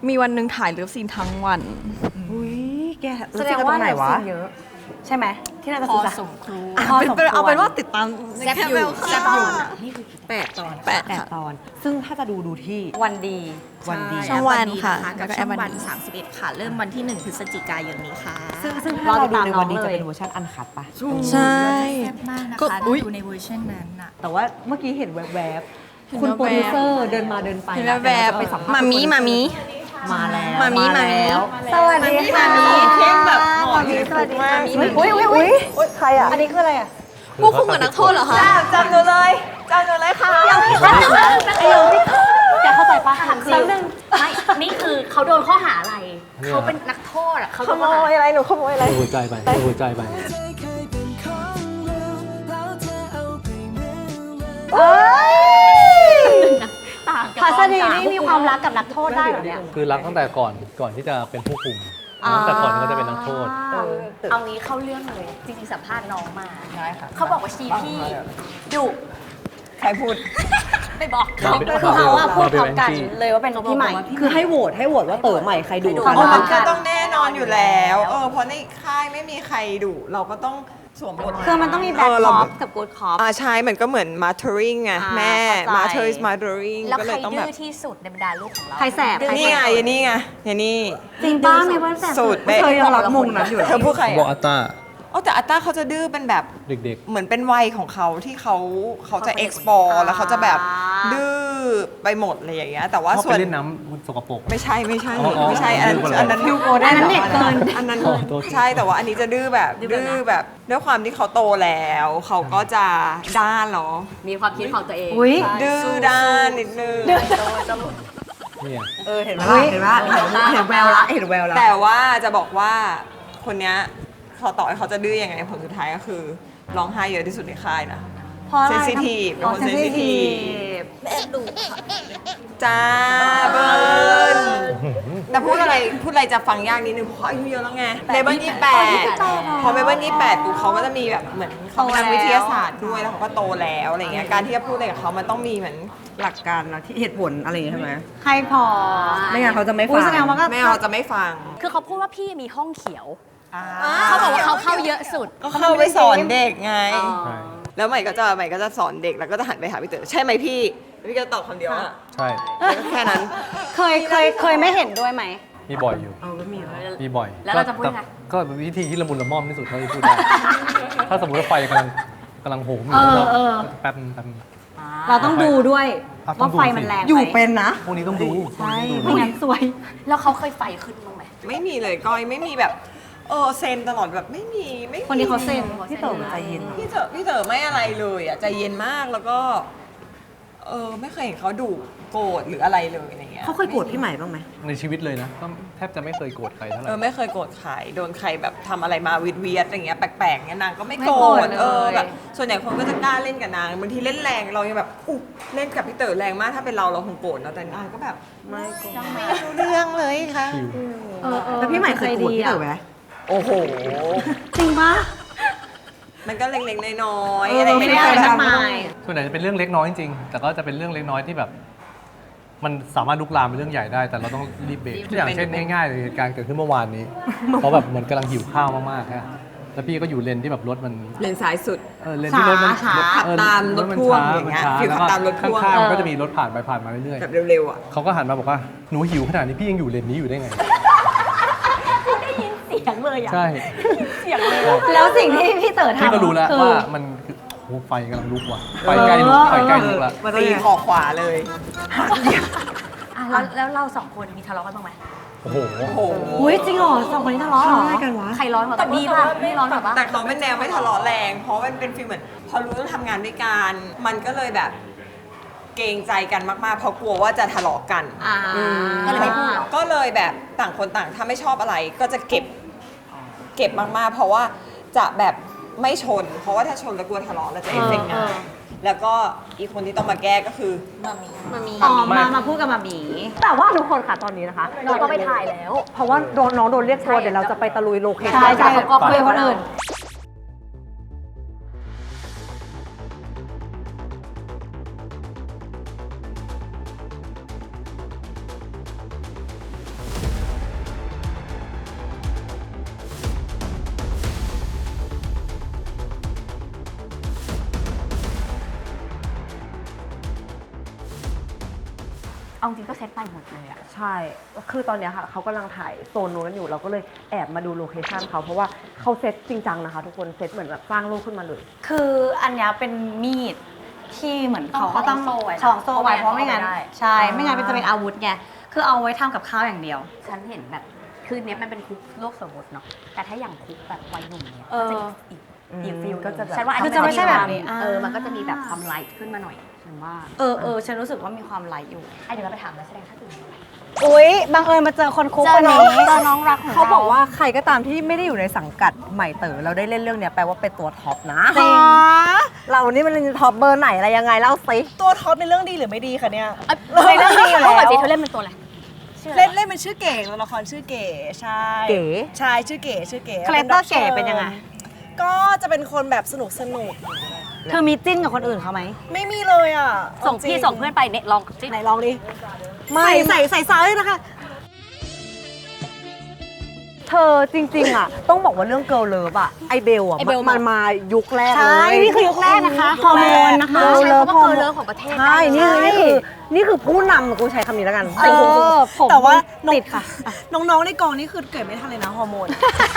มีวันหนึ่งถ่ายเลิฟซีนทั้งวัน ๆอุ้ยแก แสดงว่า ไหนวะ เลิฟซีนเยอะ ใช่ไหมที่น่าจะ พอ ศึกษา สมครู เอาเป็นว่าติดตาม แซ่บอยู่ แค แซ่บ ป อยู่ ค่ะ นี่คือ8 ตอน แปด 8 ค่ะ ตอน ซึ่งถ้าจะดูที่ วันดี วันดี ช่องวันค่ะ กับ แล้วก็ ช่อง แอปวั วัน น31 ค่ะ เริ่มวันที่ 1 พฤศจิกายนนี้ค่ะ ซึ่งถ้าเราดูในวันนี้จะเป็นเวอร์ชันอันคัดปะ ใช่ แซ่บมากนะ ก็ คะ อุ๊ย ดูในเวอร์ชันนั้นน่ะ แต่ว่าเมื่อกี้เห็นแวบ เห็น ๆคุณ แว๊บๆ โปรดิวเซอร์เดินมาเดินไป เห็นแบบ ไปสัมภาษณ์ มามี มาแล้ว มามี แล้ว สวัสดีค่ะ เข้มแบบหมอ มีสวัสดีค่ะ มามี อุ้ยใครอ่ะ อันนี้คืออะไรอ่ะ พวกคุณเหมือนนักโทษเหรอคะ จำหนูเลยค่ะแกเข้าใจปะถามจริงไม่ นี่คือเขาโดนข้อหาอะไร เขาเป็นนักโทษอ่ะเขาโดนข้อหาอะไร เอาหัวใจไปเอาหัวใจไป พัสดีนี่มีความรักกับนักโทษได้เหรอเนี่ย คือรักตั้งแต่ก่อนที่จะเป็นผู้คุมตั้งแต่ก่อนที่เขาจะเป็นนักโทษ เอางี้เข้าเรื่องเลย จริงๆสัมภาษณ์น้องมาเขาบอกว่าชีพี่ดุ ใครพูด ไม่บอกเขา คือเขาอะพูดพร้อมกันเลยว่าเป็นพี่ใหม่ คือให้โหวตว่าเต๋อใหม่ใครดู ใครดุ กัน อ๋อ มันก็ต้องแน่นอนอยู่แล้ว เพราะในค่ายไม่มีใครดุเราก็ต้องสวมบท คือมันต้องมีแบล็คคอปกับกูดคอป ใช่มันก็เหมือน mothering ไงแม่ เข้าใจ mother is mothering แล้ว ก็ ใค เล ร ยต้อง ดื้ แบบ อที่สุดในบรรดาลูกของเรา ใครแสบ นี่ไงนี่ไงนี่ จริงป้ามีเพื่อนแสบ สุด เธอยังรับมุมนั้นอยู่ เธอพูดใคร บอก อะ อัตตา แต่อัตตาเขาจะดื้อเป็นแบบ เด็ก เหมือนเป็นวัยของเขาที่เขาจะ explore แล้วเขาจะแบบดื้อไปหมดเลยอย่างเงี้ยแต่ ๆ ว่า ชอบ ส่ว ไป น เล่นน้ำสกปรก ไม่ใช่ อ๋อ ไม่ใช่อันนั้น ฟิวโกได้เด็กเกิน อันนั้น โทษ ใช่แต่ว่าอันนี้จะดื้อแบบด้วยความที่เขาโตแล้วเขาก็จะด้านเหรอ มีความคิดของตัวเอง อุ้ย ดื้อด้านนิดนึง เนี่ย เห็นไหมเห็นแววละ แต่ว่าจะบอกว่าคนเนี้ยเขาต่อให้เขาจะดื้อยังไงผลสุดท้ายก็คือร้องไห้เยอะที่สุดในค่ายนะ เพราะอะไร เซนซิทีฟเป็นคนเซนซิทีฟ แม่ดุ จ้าเบิร์นแต่พูดอะไรจะฟังยากนิดนึงเพราะอายุเยอะแล้วไงเมเบิล28พอเมเบิล28ปุ๊บเขาก็จะมีแบบเหมือนเขาเป็นนักวิทยาศาสตร์ด้วยแล้วเขาก็โตแล้วอะไรเงี้ยการที่จะพูดอะไรกับเขามันต้องมีเหมือน หลักการนะที่เหตุผลอะไรอย่างงี้ใช่ไหม ให้พอ ไม่งั้นเขาจะไม่ฟั อุ้ย ง แสดงว่าก็ ไม่เอาจะไม่ฟัง คือเขาพูดว่าพี่มีห้องเขียว เขาบอกว่าเขาเข้าเยอะสุด ก็เข้าไปสอนเด็กไง อ๋อ ใช่ แล้วใหม่ก็จะสอนเด็กแล้วก็จะหันไปหาพี่เต๋อใช่ไหมพี่ พี่ก็ตอบคำเดียวอะ ใช่ แค่นั้น เคยไม่เห็นด้วยไหม มีบ่อยอยู่ มีบ่อย แล้วเราจะพูดยังไง ก็วิธีที่ละมุนละม่อมที่สุดเท่าที่พูดได้ ถ้าสมมติว่าไฟกำลังโหมอยู่แล้วแป๊บนึง เราต้องดูด้วย อ่ะต้อ ว่าง ดู ไฟ สิ มันแรงไหม อยู่เป็นนะ พวกนี้ต้องดู ใช่ไม่งั้นสวย แล้วเขาเคยไฟขึ้นบ้างไหม ไม่มีเลยก้อยไม่มีแบบเซนตลอดแบบไม่มี คนนี้เขาเซ็น พี่เต๋อใจเย็น พี่เต๋อไม่อะไรเลยอ่ะใจเย็นมากแล้วก็ไม่เคยเห็นเขาดุโกรธหรืออะไรเลยอะไรเงี้ย เขาเคยโกรธพี่ใหม่บ้างไหม ในชีวิตเลยนะก็แทบจะไม่เคยโกรธใครเท่าไหร่ ไม่เคยโกรธใครโดนใครแบบทำอะไรมาวิดเวียดอะไรเงี้ยแปลกๆเงี้ยนางก็ไม่โกรธแบบส่วนใหญ่คนก็จะกล้าเล่นกับนางบางทีเล่นแรงเรายังแบบเล่นกับพี่เต๋อแรงมากถ้าเป็นเราคงโกรธเนาะแต่นางก็แบบไม่รู้เรื่องเลยค่ะ แล้วพี่ใหม่เคยโกรธพี่เต๋อไหม โอ้โห จริงปะ มันก็เล็กๆน้อยๆอะไรไม่ได้ มากมาย ส่วนใหญ่จะเป็นเรื่องเล็กน้อยจริงๆ แต่ก็จะเป็นเรื่องเล็กน้อยที่แบบ มันสามารถลุกลามเป็นเรื่องใหญ่ได้ แต่เราต้องรีบเบรกอย่างเช่นง่ายๆเลยเหตุการณ์เกิดขึ้นเมื่อวานนี้ เพราะแบบเหมือนกำลังหิวข้าวมากๆฮะแล้วพี่ก็อยู่เลนที่แบบรถมัน เลนซ้ายสุด เลนที่รถมัน ขับตามรถพ่วงอย่างเงี้ยฟิลขับตามรถพ่วง ข้างๆมันก็จะมีรถผ่านไปผ่านมาเรื่อย แบบเร็วๆอ่ะ ๆเขาก็หันมาบอกว่าหนูหิวขนาดนี้พี่ยังอยู่เลนนี้อยู่ได้ไง ได้ยินเสียงเลยอ่ะ ใช่ เสียงเลย แล้วสิ่งที่พี่เต๋อทำ พี่ก็รู้แล้ว คือ ว่ามันคือโอ้ไฟกำลังลุกว่ะไฟใกล้ลุกแล้ว ตีคอขวาเลย แล้วเราสองคนมีทะเลาะกันบ้างไหม โอ้โห อุ้ยจริงเหรอสองคนนี้ทะเลาะเหรอ ใครร้อนกว่ากันดีป่ะไม่ร้อนกว่าปะ แต่เขาเป็นแนวไม่ทะเลาะแรง เพราะมันเป็นฟีลเหมือนพอรู้ต้องทำงานด้วยกันมันก็เลยแบบเกรงใจกันมากๆเพราะกลัวว่าจะทะเลาะกัน ก็เลยไม่พูด ก็เลยแบบต่างคนต่างถ้าไม่ชอบอะไรก็จะเก็บมากๆ เพราะว่าจะแบบไม่ชน เพราะว่าถ้าชนแล้วกลัวทะเลาะแล้วจะเอฟเฟกต์งานแล้วก็อีกคนที่ต้องมาแก้ก็คือมาพูดกับมามี แต่ว่าทุกคนค่ะตอนนี้นะคะ เราก็ไปถ่ายแล้ว เพราะว่าน้องโดนเรียกตัวเดี๋ยวเราจะไปตะลุยโลเคชั่น ใช่เขาก็คุยกับคนอื่น เอาจริงก็เซตไปหมดเลยอ่ะ ใช่ คือตอนเนี้ยค่ะเขากำลังถ่ายโซนนู้นกันอยู่เราก็เลยแอบมาดูโลเคชั่นเขาเพราะว่าเขาเซตจริงจังนะคะทุกคนเซตเหมือนแบบสร้างรูปขึ้นมาเลย คืออันเนี้ยเป็นมีดที่เหมือนเขาก็ต้อง คล้องโซ่ไว้นะ คล้องโซ่ไว้เพราะไม่งั้น เอาไปได้ ใช่ไม่งั้นมันจะเป็นอาวุธไงคือเอาไว้ทำกับข้าวอย่างเดียว ฉันเห็นแบบคือเนี้ยมันเป็นคุกโลกสมมติเนาะแต่ถ้าอย่างคุกแบบวัยหนุ่มเนี่ย เออ ก็จะอีกฟิล ก็จะแบบ ฉันว่าอัน คือ นี้ จะไม่ใช่แบบนี้ มันก็จะมีแบบความไลท์ขึ้นมาหน่อยฉันว่า ฉันรู้สึกว่ามีความไลท์อยู่ เดี๋ยวเราไปถามนักแสดงท่านอื่นดีกว่า อุ๊ยบังเอิญมาเจอคนคุกคนนี้ เจอน้องรักของ เขาบอกว่าใครก็ตามที่ไม่ได้อยู่ในสังกัดใหม่เต๋อเราได้เล่นเรื่องเนี้ยแปลว่าเป็นตัวท็อปนะ จริง เรานี่มันท็อปเบอร์ไหนอะไรยังไงเล่าสิ ตัวท็อปในเรื่องดีหรือไม่ดีคะเนี่ย ในเรื่องนี้อยู่แล้วเธอเล่นเป็นตัวอะไร เล่นเป็นชื่อเก๋ตัวละครชื่อเก๋ใช่ เก๋ ใช่ชื่อเก๋ คาแรคเตอร์เก๋เป็นยังไง ก็จะเป็นคนแบบสนุก เธอมีจิ้นกับคนอื่นเขาไหม ไม่มีเลยอ่ะ ส่งพี่ส่งเพื่อนไปเนี่ยลองที่ไหนลองดิ ไม่ใส่ซ้ายนะคะ เธอจริงๆอ่ะ ต้องบอกว่าเรื่องเกิร์ลเลิฟอ่ะไอเบลอ่ะมันมายุคแรกเลย ใช่นี่คือยุคแรกนะคะฮอร์โมนนะคะ ใช่เพราะว่าเกิร์ลเลิฟของประเทศ ใช่นี่คือผู้นำกูใช้คำนี้แล้วกัน แต่ว่า ติดค่ะ น้องๆในกองนี่คือเกิดไม่ทันเลยนะฮอร์โมน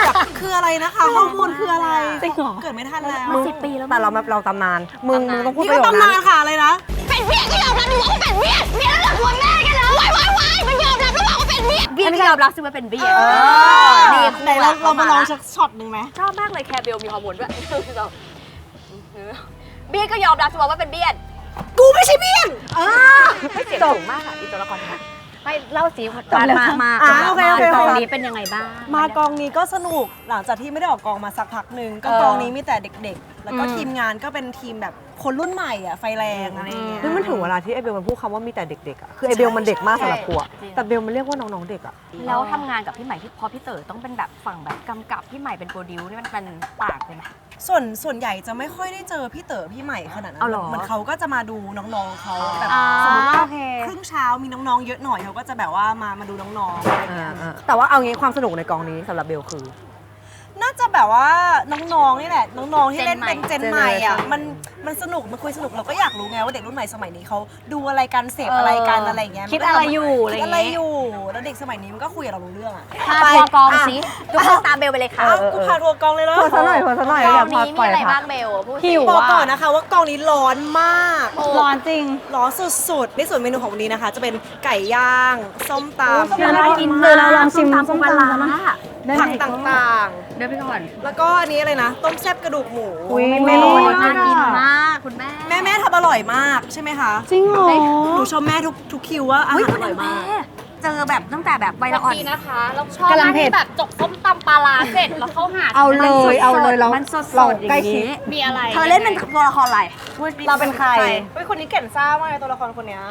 แบบคืออะไรนะคะฮอร์โมนคืออะไร จริงเหรอ เกิดไม่ทันแล้ว มา10 ปีแล้ว แต่เราตำนานมึงต้องพูด นี่ ประ ก็ โยค ตำ นั้ นาน น ค่ะอะไรนะ เป็นเมียก็ยอมรับดีว่าเป็นเมียแล้วหลักหัวแม่กันแล้ววายมันยอมรับแล้วบอกว่าเป็นเมียเบียก็ยอมรับสิว่าเป็นเบียนี่ ไหนเรามาลองสักช็อตหนึ่งไหม ชอบมากเลยแคร์เบลมีฮอร์โมนด้วยเบียก็ยอมรับสิว่าเป็นเบีย กูไม่ใช่เบี้ยน ไม่เสียงสูงมากค่ะอีตัวละครนี้ไม่เล่าสิมา โอเค ตอนนี้เป็นยังไงบ้าง มากองนี้ก็สนุกหลังจากที่ไม่ได้ออกกองมาสักพักหนึ่งก็กองนี้มีแต่เด็กๆ แล้วก็ทีมงานก็เป็นทีมแบบคนรุ่นใหม่อ่ะไฟแรงอะไรอย่างเงี้ย นี่มันถึงเวลาที่ไอเบลมันพูดคำว่ามีแต่เด็กๆอ่ะคือไอเบลมันเด็กมากสำหรับกูอะแต่เบลมันเรียกว่าน้องๆเด็กอ่ะ แล้วทำงานกับพี่ใหม่ที่พอพี่เต๋อต้องเป็นแบบฝั่งแบบกำกับพี่ใหม่เป็นโปรดิวนี่มันต่างเลยไหม ส่วนใหญ่จะไม่ค่อยได้เจอพี่เต๋อพี่ใหม่ขนาดนั้นเหมือนเขาก็จะมาดูน้องๆเขาแบบสมมติว่าครึ่งเช้ามีน้องๆเยอะหน่อยเขาก็จะแบบว่ามาดูน้องๆอะไรอย่างเงี้ย แต่ว่าเอางี้ความสนุกในกองนี้สำหรับเบลคือ น่าจะแบบว่าน้องๆนี่แหละน้องๆที่เล่นเป็นเจนใหม่อ่ะมัน มันสนุกมันคุยสนุกเราก็อยากรู้ไงว่าเด็กรุ่นใหม่สมัยนี้เขาดูอะไรกันเสพอะไรกันอะไรเงี้ย คิดอะไรอยู่ คิดอะไรอยู่แล้วเด็กสมัยนี้มันก็คุยกับเรารู้เรื่องอะ พาทัวร์กองสิทุกคนตามเบลไปเลยค่ะ กูพาทัวร์กองเลยเหรอ ทัวร์ซะหน่อย ก อ อง ยากพา นี้ ป มี ล่อย อะไร พั บ้าก งเบลพูดสิ บอกก่อนนะคะว่ากองนี้ร้อนมาก ร้อนจริง ร้อนสุดๆในส่วนเมนูของวันนี้นะคะ จะเป็นไก่ย่างส้มตำ เดี๋ยวเราลองชิมส้มตำกันนะ ผักต่าง เดินไปก่อน ๆ แล้วก็อันนี้อะไรนะ ต้มแซ่บกระดูกหมู อุ๊ย เมนู น่ากินมากคุณแม่ แม่ทำอร่อยมากใช่ไหมคะ จริงเหรอ หนูชมแม่ทุกคิวว่าอาหารอร่อยมาก เจอแบบตั้งแต่แบบวัยละอ่อน ดีนะคะเราชอบ กำลังเผ็ด ที่แบบจกส้มตำปลาร้าเสร็จแล้วเข้าหา เอาเลยเรา มันสดๆ เรา อย่างนี้ ใกล้ชิด มีอะไร เธอเล่นเป็นตัวละครอะไร เราเป็นใคร เฮ้ยคนนี้เก่งซ่ามากเลยตัวละครคนเนี้ย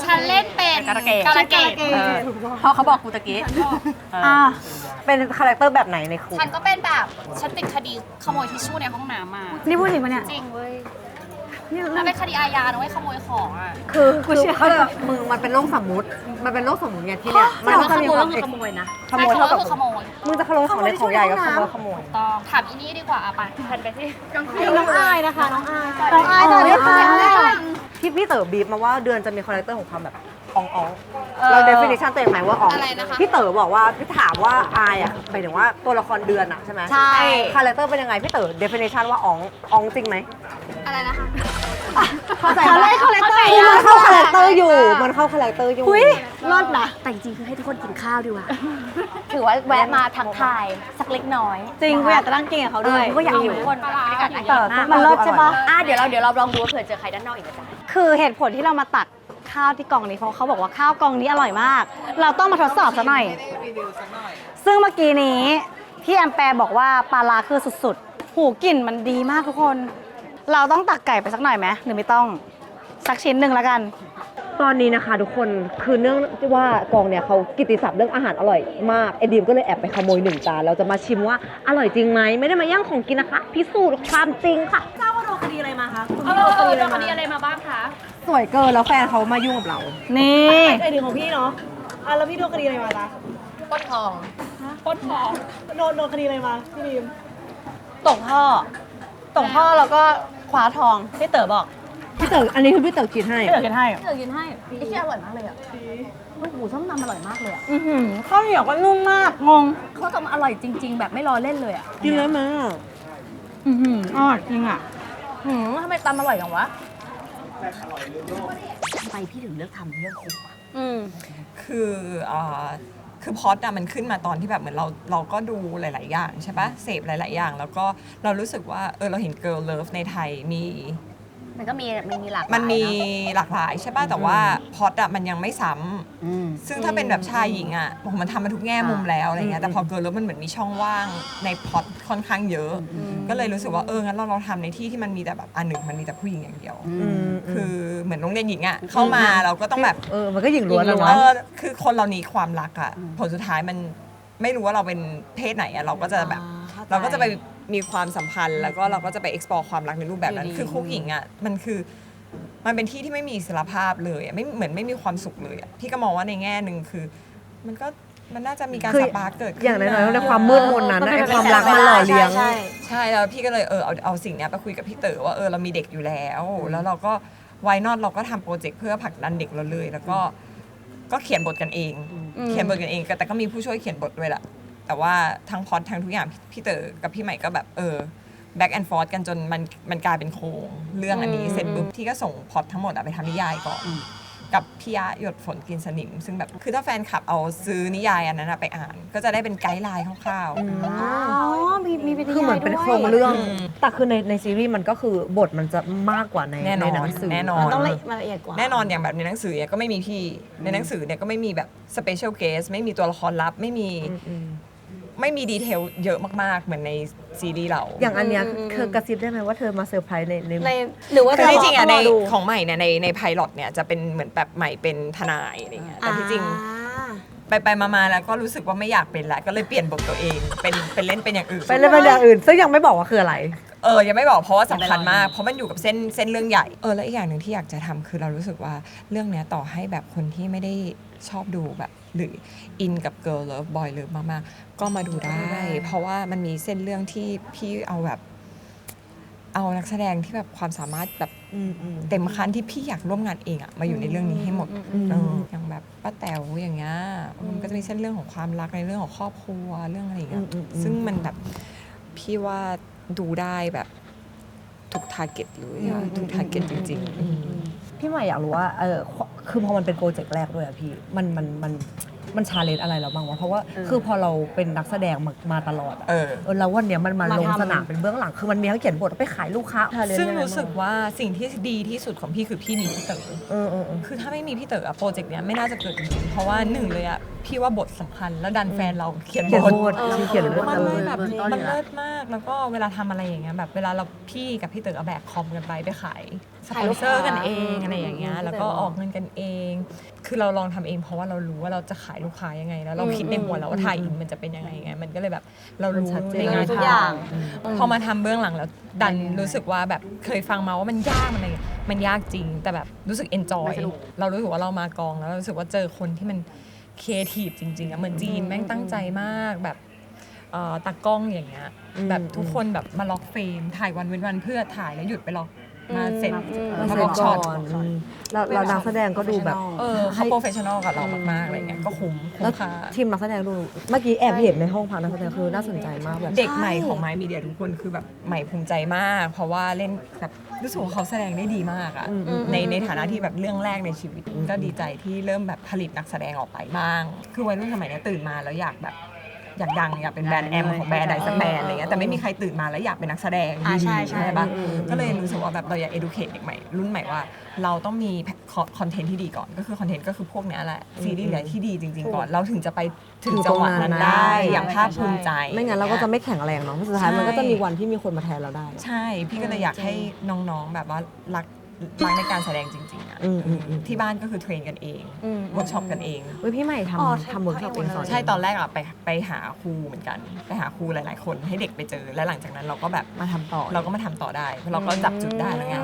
ฉันเล่นเป็น กระเกด กระเกด เพราะเขาบอกกูตะกี้ เป็นคาแรคเตอร์แบบไหนในคุก ฉันก็เป็นแบบฉันติดคดีขโมยทิชชู่ในห้องน้ำมา นี่พูดจริงปะเนี่ย จริงเว้ยมันเป็นคดีอาญานะเว้ยขโมยของอ่ะ คือเขาจะมึงมันเป็นโลกสมมุติไงที่เนี่ย มันขโมยก็คือขโมยนะ ขโมยเท่ากับ คือขโมย มึงจะขโมยของเล็กของใหญ่ก็ขโมย ต้องถามอีนี่ดีกว่าอ่ะไปแพนไปสิ น้องอายนะคะน้องอาย น้องอายสวัสดีค่ะ พี่เต๋อบีบมาว่าเดือนจะมีคาแรคเตอร์ของความแบบอ่องเรา definition ตัวเองไหมว่าอ่อง อะไรนะคะ พี่เต๋อบอกว่าพี่ถามว่าอายอ่ะหมายถึงว่าตัวละครเดือนอ่ะใช่ไหม ใช่ คาแรคเตอร์เป็นยังไงพี่เต๋อ definition ว่าอ่องจริงไหม อะไรนะคะ เข้าใจคาแรคเตอร์มันเข้าคาแรคเตอร์อยู่หุ้ยรอดนะแต่จริงๆคือให้ทุกคนกินข้าวดีกว่า ถือว่าแวะมาทักทายสักเล็กน้อย จริงกูอยากจะนั่งกินกับเขาด้วย ก็อยากอยู่ทุกคน ปลาร้า บรรยากาศอา แต่ หาร มันเลิศใช่ปะ เดี๋ยวเราลองดูว่าเผื่อเจอใครด้านนอกอีกนะจ๊ะ คือเหตุผลที่เรามาตักข้าวที่กล่องนี้เพราะเขาบอกว่าข้าวกล่องนี้อร่อยมาก เราต้องมาทดสอบซะหน่อย ซึ่งเมื่อกี้นี้พี่แอมแปร์บอกว่าปลาร้าคือสุดๆ หูกลิ่นมันดีมากทุกคน เราต้องตักไก่ไปสักหน่อยไหมหรือไม่ต้องสักชิ้นหนึ่งแล้วกัน ตอนนี้นะคะทุกคนคือเนื่องที่ว่ากองเนี่ยเขากิตติศัพท์เรื่องอาหารอร่อยมากไอดีมก็เลยแอบไปขโมย1 จานเราจะมาชิมว่าอร่อยจริงไหมไม่ได้มาย่างของกินนะคะ พิสูจน์ความจริงค่ะเจ้าว่าโดนคดีอะไรมาคะคุณพี่โดนคดีอะไรมาบ้างคะ สวยเกินแล้วแฟนเขามายุ่งกับเรา นี่ ไอดีมของพี่เนาะแล้วพี่โดนคดีอะไรมาจ๊ะ ปล้นทองปล้นทอง โดนคดีอะไรมาพี่ดีม ตกท่อแล้วก็คว้าทองพี่เต๋อบอก พี่เต๋ออันนี้คือพี่เต๋อคิดให้ พี่เต๋อกินให้ เดี๋ยวกินให้ไอ้ที่อร่อยมากเลยอ่ะโอ้โหส้มตำอร่อยมากเลยอ่ะ ข้าวเหนียวก็นุ่มมากงง เขาทำอร่อยจริง ๆ แบบไม่รอเล่นเลยอ่ะ กินแล้วมา อร่อยจริงอ่ะ ทำไมตำอร่อยจังวะทำไมพี่ถึงเลือกทำเรื่องคุกวะ คือพอดอะมันขึ้นมาตอนที่แบบเหมือนเราก็ดูหลาย ๆ อย่างใช่ปะเสพหลาย ๆ อย่าง แล้วก็เรารู้สึกว่าเราเห็น Girl Love ในไทยมันก็มีหลากหลาย มันมี เนอะ หลากหลายใช่ป่ะแต่ว่าพล็อตอะมันยังไม่ซ้ำซึ่งถ้าเป็นแบบชายหญิงอะมันทำมาทุกแง่มุมแล้วอะไรเงี้ยแต่พอเกิร์ลแล้วมันเหมือนมีช่องว่างในพล็อตค่อนข้างเยอะ ก็เลยรู้สึกว่างั้นเราลองทำในที่ที่มันมีแต่แบบอันหนึ่งมันมีแต่ผู้หญิงอย่างเดียวคือเหมือนโรงเรียนหญิงอะเข้ามาเราก็ต้องแบบ มันก็หญิงล้วนแล้ว เอ เนาะ อคือคนเรานี้ความรักอะผลสุดท้ายมันไม่รู้ว่าเราเป็นเพศไหนอะเราก็จะแบบเราก็จะไปมีความสัมพันธ์แล้วก็เราก็จะไป explore ความรักในรูปแบบนั้นคือคุกหญิงอะมันเป็นที่ที่ไม่มีอิสรภาพเลยอะไม่เหมือนไม่มีความสุขเลยอะพี่ก็มองว่าในแง่หนึ่งคือมันน่าจะมีการสปาร์กเกิดขึ้น อย่างน้อยๆในความมืดมนนั้นไอความรักมันหล่อเลี้ยง ใช่แล้วพี่ก็เลยเอาสิ่งนี้ไปคุยกับพี่เต๋อว่าเรามีเด็กอยู่แล้วแล้วเราก็วายนอตเราก็ทำโปรเจกต์เพื่อผลักดันเด็กเราเลยแล้วก็เขียนบทกันเองแต่ก็มีผู้ช่วยเขียนบทด้วยแหละแต่ว่าทั้งพล็อตทั้งทุกอย่างพี่เต๋อกับพี่ใหม่ก็แบบแบ็กแอนด์ฟอร์ธกันจนมันกลายเป็นโครงเรื่องอันนี้เสร็จปุ๊บที่ก็ส่งพล็อตทั้งหมดไปทำนิยายก่อนกับพี่ยะหยดฝนกินสนิมซึ่งแบบคือถ้าแฟนคลับเอาซื้อนิยายอันนั้นไปอ่านก็จะได้เป็นไกด์ไลน์คร่าวๆ มีเป็น คือเหมือนเป็นโครงเรื่องแต่คือในซีรีส์มันก็คือบทมันจะมากกว่าใน แน่นอน หนังสือ แน่นอน ต้องละเอียดกว่า แน่นอนอย่างแบบในหนังสือเนี่ยก็ไม่มีพี่ในหนังสือเนี่ยก็ไม่มีแบบสเปเชียลเกสไม่มีตัวละครลับไม่มีดีเทลเยอะมากๆเหมือนในซีรีส์เรา อย่างอันเนี้ยเธอกระซิบได้ไหมว่าเธอมาเซอร์ไพรส์ใน หรือว่า คือที่จริงอะใน ดู ของใหม่เนี่ยในไพลอตเนี่ยจะเป็นเหมือนแบบใหม่เป็นทนายอะไรเงี้ยแต่ที่จริงไปมาแล้วก็รู้สึกว่าไม่อยากเป็นละก็เลยเปลี่ยนบทตัวเองเป็นเล่นเป็นอย่างอื่น เป็นเรื่องอย่างอื่น ซึ่งยังไม่บอกว่าคืออะไร ยังไม่บอกเพราะว่าสำคัญมากเพราะมันอยู่กับเส้นเรื่องใหญ่แล้วอีกอย่างหนึ่งที่อยากจะทำคือเรารู้สึกว่าเรื่องเนี้ยต่อให้แบบคนที่ไม่ได้ชอบดูแบบหรืออินกับ Girl Love Boy Love มากๆก็มาดูได้เพราะว่ามันมีเส้นเรื่องที่พี่เอาแบบ เอานักแสดงที่แบบความสามารถแบบเต็มขั้นที่พี่อยากร่วมงานเองอะมาอยู่ในเรื่องนี้ให้หมดอย่างแบบป้าแต๋วอย่างเงี้ยมันก็จะมีเส้นเรื่องของความรักในเรื่องของครอบครัวเรื่องอะไรอย่างเงี้ยซึ่งมันแบบพี่ว่าดูได้แบบทุกทาร์เก็ตเลยอะทุกทาร์เก็ตจริงๆ พี่ใหม่อยากรู้ว่าคือพอมันเป็นโปรเจกต์แรกด้วยอะพี่มันชาเลนจ์อะไรเราบ้างวะเพราะว่าคือพอเราเป็นนักแสดงมาตลอดแล้ววันเนี้ยมันมาลงสนามเป็นเบื้องหลังคือมันมีให้เขียนบทไปขายลูกค้าซึ่งรู้สึกว่าสิ่งที่ดีที่สุดของพี่คือพี่มีพี่เต๋อคือถ้าไม่มีพี่เต๋อโปรเจกต์เนี้ยไม่น่าจะเกิดจริงๆเพราะว่าหนึ่งเลยอะพี่ว่าบทสำคัญแล้วดันแฟนเราเขียนบทมันเลยแบบมันเลิศมากแล้วก็เวลาทำอะไรอย่างเงี้ยแบบเวลาเราพี่กับพี่เต๋อแบกคอมกันไปขายสปอนเซอร์กันเองอะไรอย่างเงี้ยแล้วก็ออกเงินกันเองคือเราลองทำเองเพราะว่าเรารู้ว่าเราจะขายลูกค้ายังไงแล้วเราคิดในหัวแล้วว่าถ่ายอินมันจะเป็นยังไงไงมันก็เลยแบบเรารู้ในงานทุกอย่างพอมาทำเบื้องหลังแล้วดันรู้สึกว่าแบบเคยฟังมาว่ามันยากมันยากจริงแต่แบบรู้สึกเอนจอยเรารู้สึกว่าเรามากองแล้วเรารู้สึกว่าเจอคนที่มันครีเอทีฟจริงๆอะเหมือนจีนแม่งตั้งใจมากแบบตากล้องอย่างเงี้ยแบบทุกคนแบบมาล็อกเฟรมถ่ายวันเว้นวันเพื่อถ่ายแล้วหยุดไปล็อกมาเสร็จมาล็อกช็อตเรานักแสดงก็ดูแบบเขาโปรเฟชชั่นอลกับเรามากๆอะไรเงี้ยก็คุ้มค่าทีมนักแสดงดูเมื่อกี้แอบเห็นในห้องพักนักแสดงคือน่าสนใจมากแบบเด็กใหม่ของไมมีเดียทุกคนคือแบบใหม่ภูมิใจมากเพราะว่าเล่นแบบรู้สึกว่าเขาแสดงได้ดีมากอะในฐานะที่แบบเรื่องแรกในชีวิตก็ดีใจที่เริ่มแบบผลิตนักแสดงออกไปบ้างคือวัยรุ่นสมัยนี้ตื่นมาแล้วอยากแบบอยากดังอยากเป็นแบรนด์แอมของแบรนด์ใดสักแบรนด์อะไรเงี้ยแต่ไม่มีใครตื่นมาแล้วอยากเป็นนักแสดงใช่ป่ะก็เลยรู้สึกว่าแบบเราอยาก educate เด็กใหม่รุ่นใหม่ว่าเราต้องมีคอนเทนต์ที่ดีก่อนก็คือคอนเทนต์ก็คือพวกนี้แหละซีรีส์อะไรที่ดีจริงๆก่อนเราถึงจะไปถึงจังหวะนั้นได้อย่างภาคภูมิใจไม่งั้นเราก็จะไม่แข็งแรงเนาะสุดท้ายมันก็จะมีวันที่มีคนมาแทนเราได้ใช่พี่ก็เลยอยากให้น้องๆแบบว่ารักในการแสดงจริงๆอ่ะที่บ้านก็คือเทรนกันเองเวิร์กช็อปกันเองพี่ใหม่ทำเวิร์กช็อปเองสอนใช่ตอนแรกอ่ะไปหาครูเหมือนกันไปหาครูหลายๆคนให้เด็กไปเจอแล้วหลังจากนั้นเราก็แบบมาทำต่อเราก็มาทำต่อได้เราก็จับจุดได้แล้วไง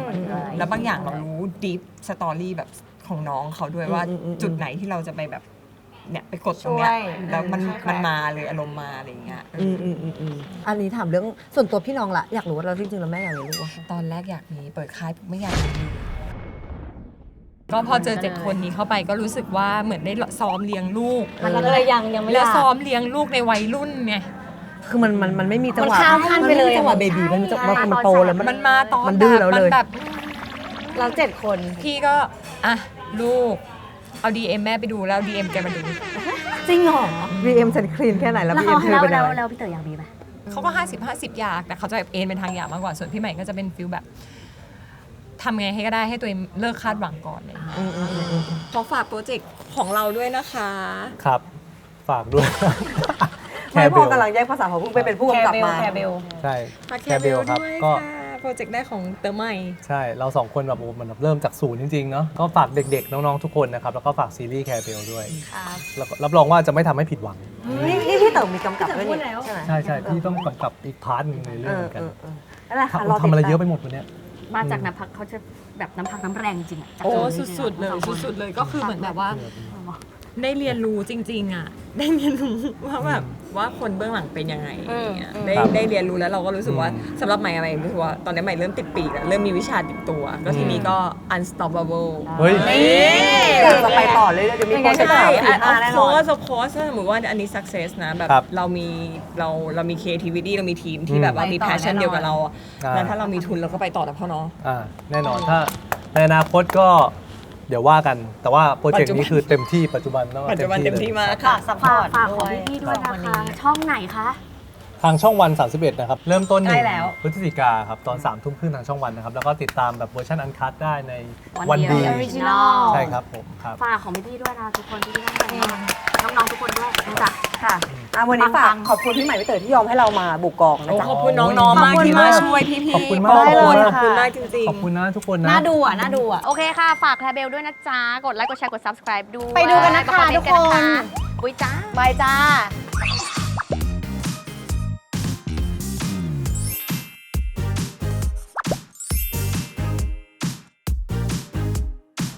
แล้วบางอย่างเรารู้ดีฟสตอรี่แบบของน้องเขาด้วยว่าจุดไหนที่เราจะไปแบบเนี่ยไปกดตรงเนี้ยแล้วมันมาเลยอารมณ์มาอะไรอย่างเงี้ยอันนี้ถามเรื่องส่วนตัวพี่น้องละอยากรู้ว่าเราจริงๆแล้วแม่อยากมีลูกว่าตอนแรกอยากมีเปิดค่ายไม่อยากมีก็พอเจอ7คนนี้เข้าไปก็รู้สึกว่าเหมือนได้ซ้อมเลี้ยงลูกมันเลยยังไม่แล้วซ้อมเลี้ยงลูกในวัยรุ่นไงคือมันไม่มีจังหวะขั้นไปเลยจังหวะเบบีมันโตแล้วมันมาตอนมันดื้อแล้วเลยแบบเรา7 คนพี่ก็อ่ะลูกเอา DM แม่ไปดูแล้ว DM แกมาดูจริงเหรอ DM ฉันคลีนแค่ไหนแล้ว DM เธอเป็นอะไรแล้วพี่เต๋ออยากมีไหมเขาก็50-50อยากแต่เขาจะเอ็นเป็นทางอยากมากกว่าส่วนพี่ใหม่ก็จะเป็นฟิลแบบทำไงให้ก็ได้ให้ตัวเองเลิกคาดหวังก่อนเลยขอฝากโปรเจกต์ของเราด้วยนะคะครับฝากด้วยไม่พอกำลังแยกภาษาของผู้เป็นผู้กำกับมาใช่แคร์เบลครับก็โปรเจกต์ได้ของเต๋อใหม่ใช่เรา2คนแบบมันเริ่มจากศูนย์จริงๆเนาะก็ฝากเด็กๆน้องๆทุกคนนะครับแล้วก็ฝากซีรีส์แคร์เบลด้วยแล้วรับรองว่าจะไม่ทำให้ผิดหวังนี่พี่เต๋อมีกำกับด้วยนี่ใช่ไหมใช่พี่ต้องกำกับอีกพาร์ทนึงในเรื่องเหมือนกันทำอะไรเยอะไปหมดวันนี้มาจากน้ำพักเขาจะแบบน้ำพักน้ำแรงจริงอ่ะโอ้สุดๆเลยก็คือเหมือนแบบว่าได้เรียนรู้จริงๆอ่ะได้เรียนรู้ว่าแบบว่าคนเบื้องหลังเป็นยังไงได้เรียนรู้แล้วเราก็รู้สึกว่าสำหรับใหม่อะไรรู้สึกว่าตอนนี้ใหม่เริ่มติดปีกแล้วเริ่มมีวิชาติดตัวก็ทีนี้ก็ unstoppable เฮ้ยจะไปต่อเลยเดี๋ยวมีโปรเจกต์แน่นอนof course ถ้าสมมติว่าอันนี้ success นะแบบเรามี creativity เรามีทีมที่แบบว่ามี passion เดียวกับเราแล้วถ้าเรามีทุนเราก็ไปต่อแต่พ่อเนาะแน่นอนถ้าในอนาคตก็เดี๋ยวว่ากันแต่ว่าโปรเจกต์นี้คือเต็มที่ปัจจุบันเต็มที่มากค่ะฝากของพี่ด้วยนะคะช่องไหนคะทางช่องวัน 31นะครับเริ่มต้น1 พฤศจิกาครับตอน 3 ทุ่มครึ่งทางช่องวันนะครับแล้วก็ติดตามแบบเวอร์ชันอันคัทได้ในวันดีออริจินอลใช่ครับผมครับฝากของพี่ด้วยนะทุกคนที่ได้น้องๆทุกคนด้วยนะจ๊ะค่ะวันนี้ฝากขอบคุณพี่ใหม่พี่เต๋อที่ยอมให้เรามาบุกกองนะจ๊ะขอบคุณน้องๆมากที่มาช่วยพี่ๆขอบคุณมากขอบคุณมากจริงๆขอบคุณนะทุกคนนะน่าดูอ่ะโอเคค่ะฝากแคร์เบลด้วยนะจ๊ะกดไลค์กดแชร์กด subscribe ด้วยไปดูกันนะคะทุกคนบุยจ้าบายจ้า